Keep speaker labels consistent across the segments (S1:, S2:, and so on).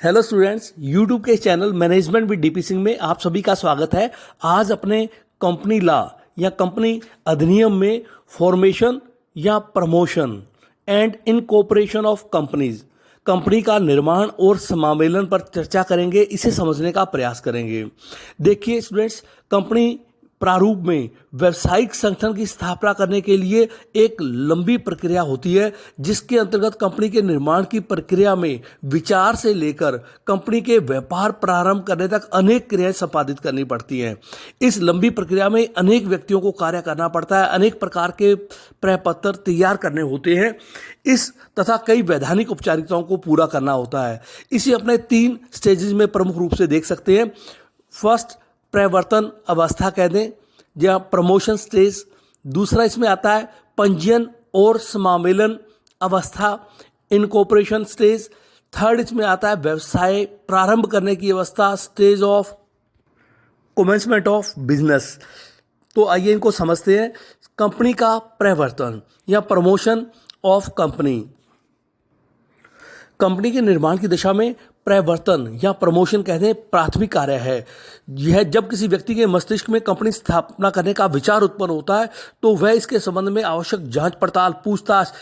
S1: Hello students, YouTube के channel management with DP Singh में आप सभी का स्वागत है। आज अपने कंपनी लॉ या कंपनी अधिनियम में फॉर्मेशन या promotion and incorporation of companies, company का निर्माण और समावेलन पर चर्चा करेंगे। इसे समझने का प्रयास करेंगे। देखिए स्टूडेंट्स, कंपनी प्रारूप में व्यावसायिक संगठन की स्थापना करने के लिए एक लंबी प्रक्रिया होती है, जिसके अंतर्गत कंपनी के निर्माण की प्रक्रिया में विचार से लेकर कंपनी के व्यापार प्रारंभ करने तक अनेक क्रियाएं संपादित करनी पड़ती हैं। इस लंबी प्रक्रिया में अनेक व्यक्तियों को कार्य करना पड़ता है, अनेक प्रकार के प्रपत्र तैयार करने होते हैं, इस तथा कई वैधानिक औपचारिकताओं को पूरा करना होता है। इसे अपने 3 स्टेजेस में प्रमुख रूप से देख सकते हैं। फर्स्ट, प्रवर्तन अवस्था कह दें या प्रमोशन स्टेज। दूसरा इसमें आता है पंजीयन और समावेलन अवस्था, इनकॉर्पोरेशन स्टेज। थर्ड इसमें आता है व्यवसाय प्रारंभ करने की अवस्था, stage of commencement of business. तो आइए इनको समझते हैं। कंपनी का प्रवर्तन या प्रमोशन ऑफ कंपनी, कंपनी के निर्माण की दिशा में प्रवर्तन या प्रमोशन कहते हैं प्राथमिक कार्य है। यह जब किसी व्यक्ति के मस्तिष्क में कंपनी स्थापना करने का विचार उत्पन्न होता है तो वह इसके संबंध में आवश्यक जांच पड़ताल पूछताछ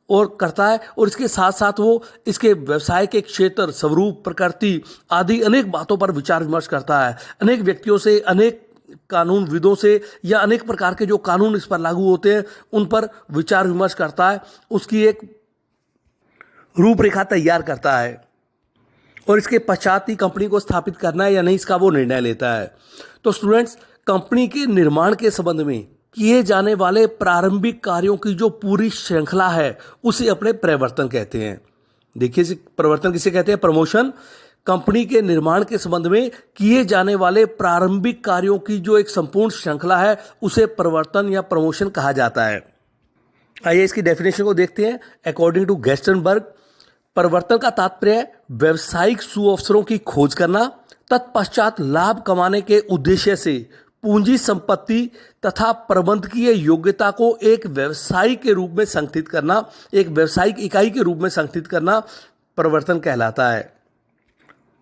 S1: और करता है, और इसके साथ साथ वो इसके व्यवसाय के क्षेत्र, स्वरूप, प्रकृति आदि अनेक बातों पर विचार विमर्श करता है। अनेक व्यक्तियों से, अनेक कानूनविदों से या अनेक प्रकार के जो कानून इस पर लागू होते हैं उन पर विचार विमर्श करता है, उसकी एक रूपरेखा तैयार करता है और इसके पश्चात ही कंपनी को स्थापित करना है या नहीं इसका वो निर्णय लेता है। तो स्टूडेंट्स, कंपनी के निर्माण के संबंध में किए जाने वाले प्रारंभिक कार्यों की जो पूरी श्रृंखला है उसे अपने प्रवर्तन कहते हैं। देखिए, प्रवर्तन किसे कहते हैं? प्रमोशन। कंपनी के निर्माण के संबंध में किए जाने वाले प्रारंभिक कार्यों की जो एक संपूर्ण श्रृंखला है उसे प्रवर्तन या प्रमोशन कहा जाता है। आइए इसकी डेफिनेशन को देखते हैं। अकॉर्डिंग टू गेस्टनबर्ग, प्रवर्तन का तात्पर्य व्यावसायिक सुअवसरों की खोज करना, तत्पश्चात लाभ कमाने के उद्देश्य से पूंजी संपत्ति तथा प्रबंधकीय योग्यता को एक व्यवसाय के रूप में संगठित करना, एक व्यावसायिक इकाई के रूप में संगठित करना प्रवर्तन कहलाता है।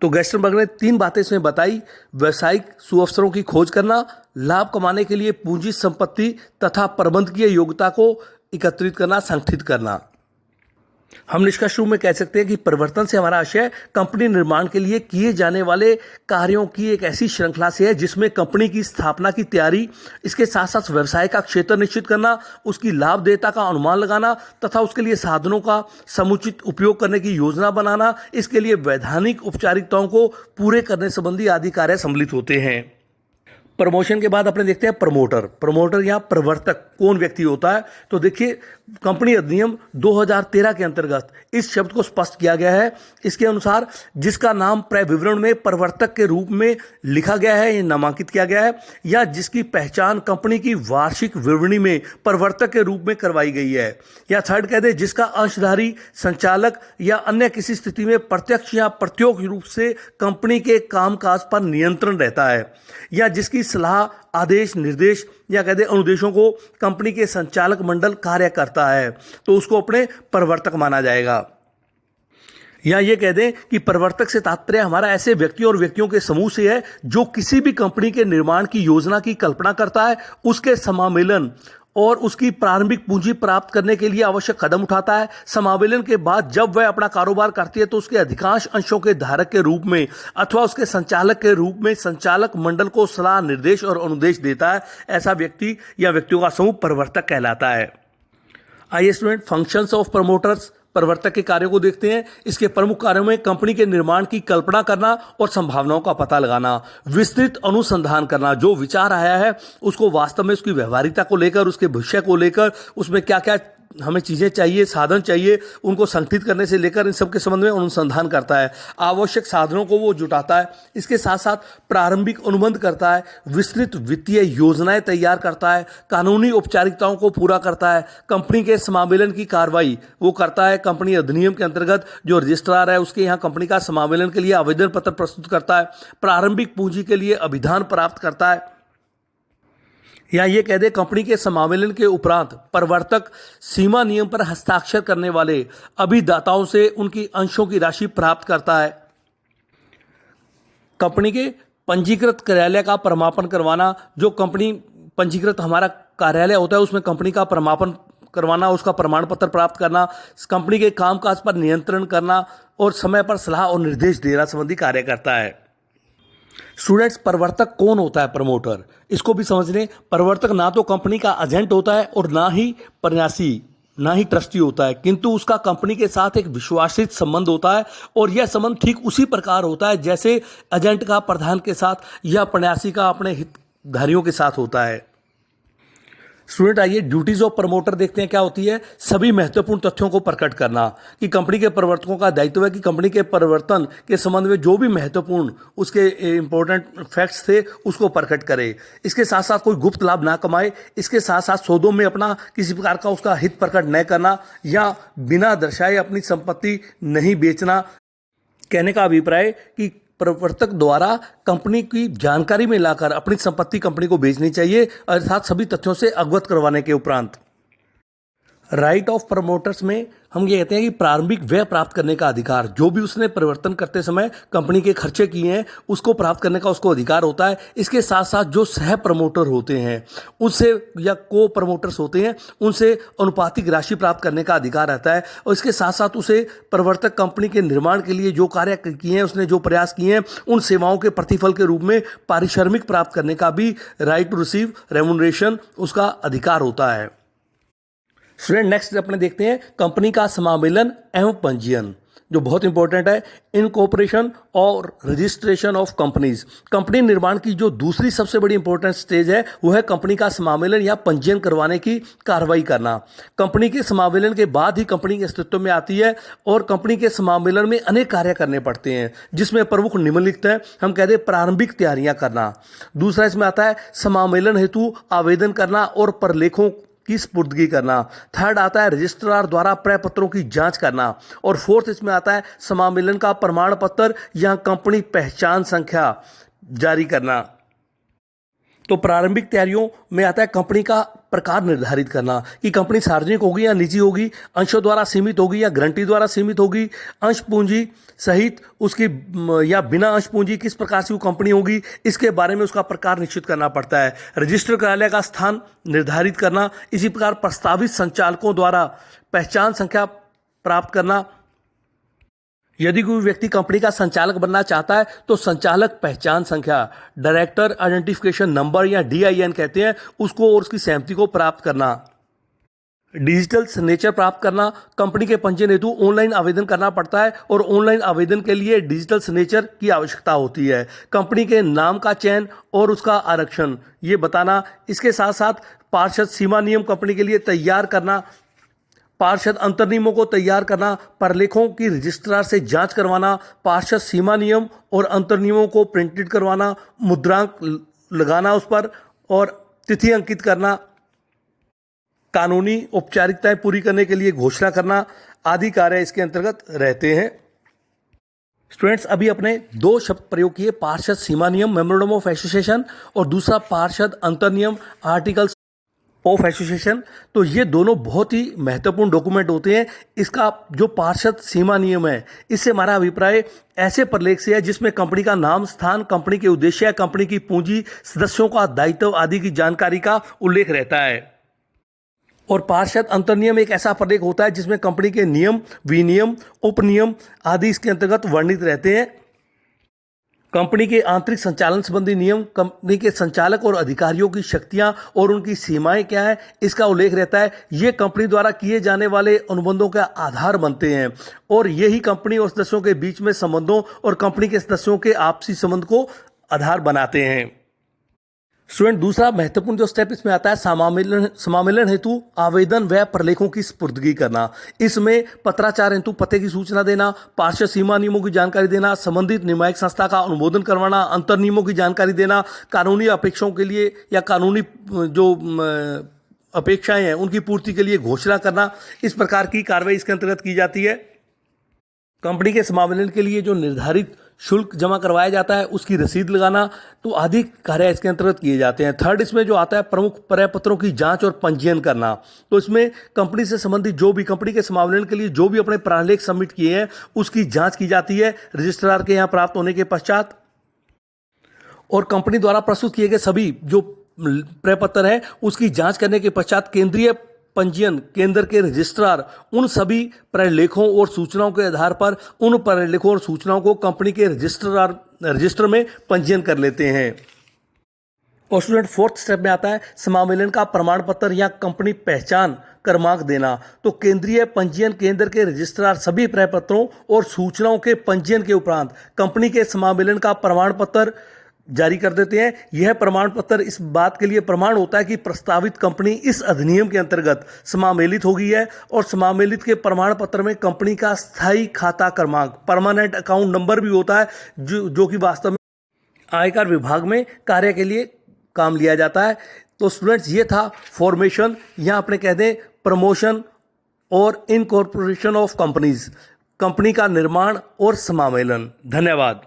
S1: तो गेस्टनबर्ग ने 3 बातें इसमें बताई: व्यावसायिक सुअवसरों की खोज करना, लाभ कमाने के लिए पूंजी संपत्ति तथा प्रबंधकीय योग्यता को एकत्रित करना, संगठित करना। हम निष्कर्ष रूप में कह सकते हैं कि परिवर्तन से हमारा आशय कंपनी निर्माण के लिए किए जाने वाले कार्यों की एक ऐसी श्रृंखला से है जिसमें कंपनी की स्थापना की तैयारी, इसके साथ साथ व्यवसाय का क्षेत्र निश्चित करना, उसकी लाभदेयता का अनुमान लगाना तथा उसके लिए साधनों का समुचित उपयोग करने की योजना बनाना, इसके लिए वैधानिक औपचारिकताओं को पूरे करने संबंधी आदि कार्य सम्मिलित होते हैं। प्रमोशन के बाद अपने देखते हैं प्रमोटर। प्रमोटर या प्रवर्तक कौन व्यक्ति होता है? तो देखिए, कंपनी अधिनियम 2013 के अंतर्गत इस शब्द को स्पष्ट किया गया है। इसके अनुसार जिसका नाम प्रविवरण में प्रवर्तक के रूप में लिखा गया है, ये नामांकित किया गया है, या जिसकी पहचान कंपनी की वार्षिक विवरणी में प्रवर्तक के रूप में करवाई गई है, या थर्ड कह दे जिसका अंशधारी, संचालक या अन्य किसी स्थिति में प्रत्यक्ष या प्रत्योक्ष रूप से कंपनी के कामकाज पर नियंत्रण रहता है, या जिसकी सलाह, आदेश, निर्देश या कहते अनुदेशों को कंपनी के संचालक मंडल कार्य करता है, तो उसको अपने प्रवर्तक माना जाएगा। या ये कह दें कि प्रवर्तक से तात्पर्य हमारा ऐसे व्यक्तियों और व्यक्तियों के समूह से है जो किसी भी कंपनी के निर्माण की योजना की कल्पना करता है, उसके समावेलन और उसकी प्रारंभिक पूंजी प्राप्त करने के लिए आवश्यक कदम उठाता है। समावेलन के बाद जब वह अपना कारोबार करती है तो उसके अधिकांश अंशों के धारक के रूप में अथवा उसके संचालक के रूप में संचालक मंडल को सलाह, निर्देश और अनुदेश देता है। ऐसा व्यक्ति या व्यक्तियों का समूह प्रवर्तक कहलाता है। आइए स्टूडेंट, फंक्शंस ऑफ प्रमोटर्स, प्रवर्तक के कार्यों को देखते हैं। इसके प्रमुख कार्यों में कंपनी के निर्माण की कल्पना करना और संभावनाओं का पता लगाना, विस्तृत अनुसंधान करना, जो विचार आया है उसको वास्तव में उसकी व्यवहारिकता को लेकर, उसके भविष्य को लेकर, उसमें क्या क्या हमें चीज़ें चाहिए, साधन चाहिए, उनको संगठित करने से लेकर इन सब के संबंध में अनुसंधान करता है। आवश्यक साधनों को वो जुटाता है। इसके साथ साथ प्रारंभिक अनुबंध करता है, विस्तृत वित्तीय योजनाएं तैयार करता है, कानूनी औपचारिकताओं को पूरा करता है, कंपनी के समावेलन की कार्रवाई वो करता है। कंपनी अधिनियम के अंतर्गत जो रजिस्ट्रार है उसके यहाँ कंपनी का समावेलन के लिए आवेदन पत्र प्रस्तुत करता है, प्रारंभिक पूंजी के लिए अभिधान प्राप्त करता है, या ये कह दे कंपनी के समावेलन के उपरांत प्रवर्तक सीमा नियम पर हस्ताक्षर करने वाले अभिदाताओं से उनकी अंशों की राशि प्राप्त करता है। कंपनी के पंजीकृत कार्यालय का प्रमापन करवाना, जो कंपनी पंजीकृत हमारा कार्यालय होता है उसमें कंपनी का प्रमापन करवाना, उसका प्रमाण पत्र प्राप्त करना, कंपनी के कामकाज पर नियंत्रण करना और समय पर सलाह और निर्देश देना संबंधी कार्य करता है। स्टूडेंट्स, प्रवर्तक कौन होता है? प्रमोटर। इसको भी समझ लें। प्रवर्तक ना तो कंपनी का एजेंट होता है और ना ही प्रन्यासी, ना ही ट्रस्टी होता है, किंतु उसका कंपनी के साथ एक विश्वासित संबंध होता है और यह संबंध ठीक उसी प्रकार होता है जैसे एजेंट का प्रधान के साथ या प्रन्यासी का अपने हितधारियों के साथ होता है। स्टूडेंट, आइए ड्यूटीज ऑफ प्रमोटर देखते हैं क्या होती है। सभी महत्वपूर्ण तथ्यों को प्रकट करना, कि कंपनी के प्रवर्तकों का दायित्व है कि कंपनी के परिवर्तन के संबंध में जो भी महत्वपूर्ण उसके इंपॉर्टेंट फैक्ट्स थे उसको प्रकट करे। इसके साथ साथ कोई गुप्त लाभ ना कमाए, इसके साथ साथ सौदों में अपना किसी प्रकार का उसका हित प्रकट न करना या बिना दर्शाए अपनी संपत्ति नहीं बेचना। कहने का अभिप्राय कि प्रवर्तक द्वारा कंपनी की जानकारी में लाकर अपनी संपत्ति कंपनी को बेचनी चाहिए, अर्थात सभी तथ्यों से अवगत करवाने के उपरांत। राइट ऑफ प्रमोटर्स में हम ये कहते हैं कि प्रारंभिक व्यय प्राप्त करने का अधिकार, जो भी उसने परिवर्तन करते समय कंपनी के खर्चे किए हैं उसको प्राप्त करने का उसको अधिकार होता है। इसके साथ साथ जो सह प्रमोटर होते हैं उनसे या को प्रमोटर्स होते हैं उनसे अनुपातिक राशि प्राप्त करने का अधिकार रहता है और इसके साथ साथ उसे प्रवर्तक कंपनी के निर्माण के लिए जो कार्य किए हैं, उसने जो प्रयास किए हैं, उन सेवाओं के प्रतिफल के रूप में पारिश्रमिक प्राप्त करने का भी राइट टू रिसीव रेम्यूनरेशन उसका अधिकार होता है। स्टूडेंट, नेक्स्ट अपने देखते हैं कंपनी का समामेलन एवं पंजीयन, जो बहुत इंपॉर्टेंट है। इनकॉर्पोरेशन और रजिस्ट्रेशन ऑफ कंपनीज। कंपनी निर्माण की जो दूसरी सबसे बड़ी इंपॉर्टेंट स्टेज है वो है कंपनी का समामेलन या पंजीयन करवाने की कार्रवाई करना। कंपनी के समामेलन के बाद ही कंपनी के अस्तित्व में आती है और कंपनी के समामेलन में अनेक कार्य करने पड़ते हैं जिसमें प्रमुख निम्नलिखित है। हम कहते हैं प्रारंभिक तैयारियां करना। दूसरा इसमें आता है समामेलन हेतु आवेदन करना और प्रलेखों की स्पुर्दगी करना। थर्ड आता है रजिस्ट्रार द्वारा प्रपत्रों की जांच करना और फोर्थ इसमें आता है समामेलन का प्रमाण पत्र या कंपनी पहचान संख्या जारी करना। तो प्रारंभिक तैयारियों में आता है कंपनी का प्रकार निर्धारित करना कि कंपनी सार्वजनिक होगी या निजी होगी, अंशों द्वारा सीमित होगी या गारंटी द्वारा सीमित होगी, अंश पूंजी सहित उसकी या बिना अंश पूंजी किस प्रकार से वो कंपनी होगी, इसके बारे में उसका प्रकार निश्चित करना पड़ता है। रजिस्टर कार्यालय का स्थान निर्धारित करना, इसी प्रकार प्रस्तावित संचालकों द्वारा पहचान संख्या प्राप्त करना। यदि कोई व्यक्ति कंपनी का संचालक बनना चाहता है तो संचालक पहचान संख्या, डायरेक्टर आइडेंटिफिकेशन नंबर या DIN कहते हैं, उसको और उसकी सहमति को प्राप्त करना। डिजिटल सिग्नेचर प्राप्त करना, कंपनी के पंजीयन हेतु ऑनलाइन आवेदन करना पड़ता है और ऑनलाइन आवेदन के लिए डिजिटल सिग्नेचर की आवश्यकता होती है। कंपनी के नाम का चयन और उसका आरक्षण ये बताना। इसके साथ साथ पार्षद सीमा नियम कंपनी के लिए तैयार करना, पार्षद अंतर्नियमों को तैयार करना, प्रलेखों की रजिस्ट्रार से जांच करवाना, पार्षद सीमा नियम और अंतर्नियमों को प्रिंटेड करवाना, मुद्रांक लगाना उस पर और तिथि अंकित करना, कानूनी औपचारिकताएं पूरी करने के लिए घोषणा करना आदि कार्य इसके अंतर्गत रहते हैं। स्टूडेंट्स, अभी अपने दो शब्द प्रयोग किए, पार्षद सीमा नियम मेमोरेंडम ऑफ एसोसिएशन और दूसरा पार्षद अंतर्नियम आर्टिकल्स ऑफ एसोसिएशन। तो ये दोनों बहुत ही महत्वपूर्ण डॉक्यूमेंट होते हैं। इसका जो पार्षद सीमा नियम है इससे हमारा अभिप्राय ऐसे प्रलेख से है जिसमें कंपनी का नाम, स्थान, कंपनी के उद्देश्य, कंपनी की पूंजी, सदस्यों का दायित्व आदि की जानकारी का उल्लेख रहता है। और पार्षद अंतर्नियम एक ऐसा प्रलेख होता है जिसमें कंपनी के नियम, विनियम, उपनियम आदि इसके अंतर्गत वर्णित रहते हैं। कंपनी के आंतरिक संचालन संबंधी नियम, कंपनी के संचालक और अधिकारियों की शक्तियां और उनकी सीमाएं क्या है इसका उल्लेख रहता है। ये कंपनी द्वारा किए जाने वाले अनुबंधों का आधार बनते हैं और यही कंपनी और सदस्यों के बीच में संबंधों और कंपनी के सदस्यों के आपसी संबंध को आधार बनाते हैं। स्टूडेंट, दूसरा महत्वपूर्ण जो स्टेप इसमें आता है समामेलन हेतु आवेदन व प्रलेखों की स्पुर्दगी करना। इसमें पत्राचार हेतु पते की सूचना देना, पार्षद सीमा नियमों की जानकारी देना, संबंधित नियामक संस्था का अनुमोदन करवाना, अंतर नियमों की जानकारी देना, कानूनी अपेक्षाओं के लिए या कानूनी जो अपेक्षाएं हैं उनकी पूर्ति के लिए घोषणा करना, इस प्रकार की कार्रवाई इसके अंतर्गत की जाती है। कंपनी के समावेलन के लिए जो निर्धारित शुल्क जमा करवाया जाता है उसकी रसीद लगाना, तो आदि कार्य इसके अंतर्गत किए जाते हैं। थर्ड इसमें जो आता है प्रमुख प्रपत्रों की जांच और पंजीयन करना। तो इसमें कंपनी से संबंधित जो भी कंपनी के समावेलन के लिए जो भी अपने प्रलेख सबमिट किए हैं उसकी जांच की जाती है रजिस्ट्रार के यहाँ प्राप्त होने के पश्चात। और कंपनी द्वारा प्रस्तुत किए गए सभी जो प्रपत्र है उसकी जांच करने के पश्चात केंद्रीय पंजीयन केंद्र के रजिस्ट्रार उन सभी प्रलेखों और सूचनाओं के आधार पर उन प्रलेखों और सूचनाओं को कंपनी के रजिस्टर में पंजीयन कर लेते हैं। और स्टूडेंट फोर्थ स्टेप में आता है समामेलन का प्रमाण पत्र या कंपनी पहचान क्रमांक देना। तो केंद्रीय पंजीयन केंद्र के रजिस्ट्रार सभी प्रपत्रों और सूचनाओं के पंजीयन के उपरांत कंपनी के समामेलन का प्रमाण पत्र जारी कर देते हैं। यह प्रमाण पत्र इस बात के लिए प्रमाण होता है कि प्रस्तावित कंपनी इस अधिनियम के अंतर्गत समामेलित हो गई है और समामेलित के प्रमाण पत्र में कंपनी का स्थायी खाता क्रमांक परमानेंट अकाउंट नंबर भी होता है जो कि वास्तव में आयकर विभाग में कार्य के लिए काम लिया जाता है। तो स्टूडेंट्स ये था फॉर्मेशन या अपने कह दें प्रमोशन और इनकॉर्पोरेशन ऑफ कंपनीज, कंपनी का निर्माण और समामेलन। धन्यवाद।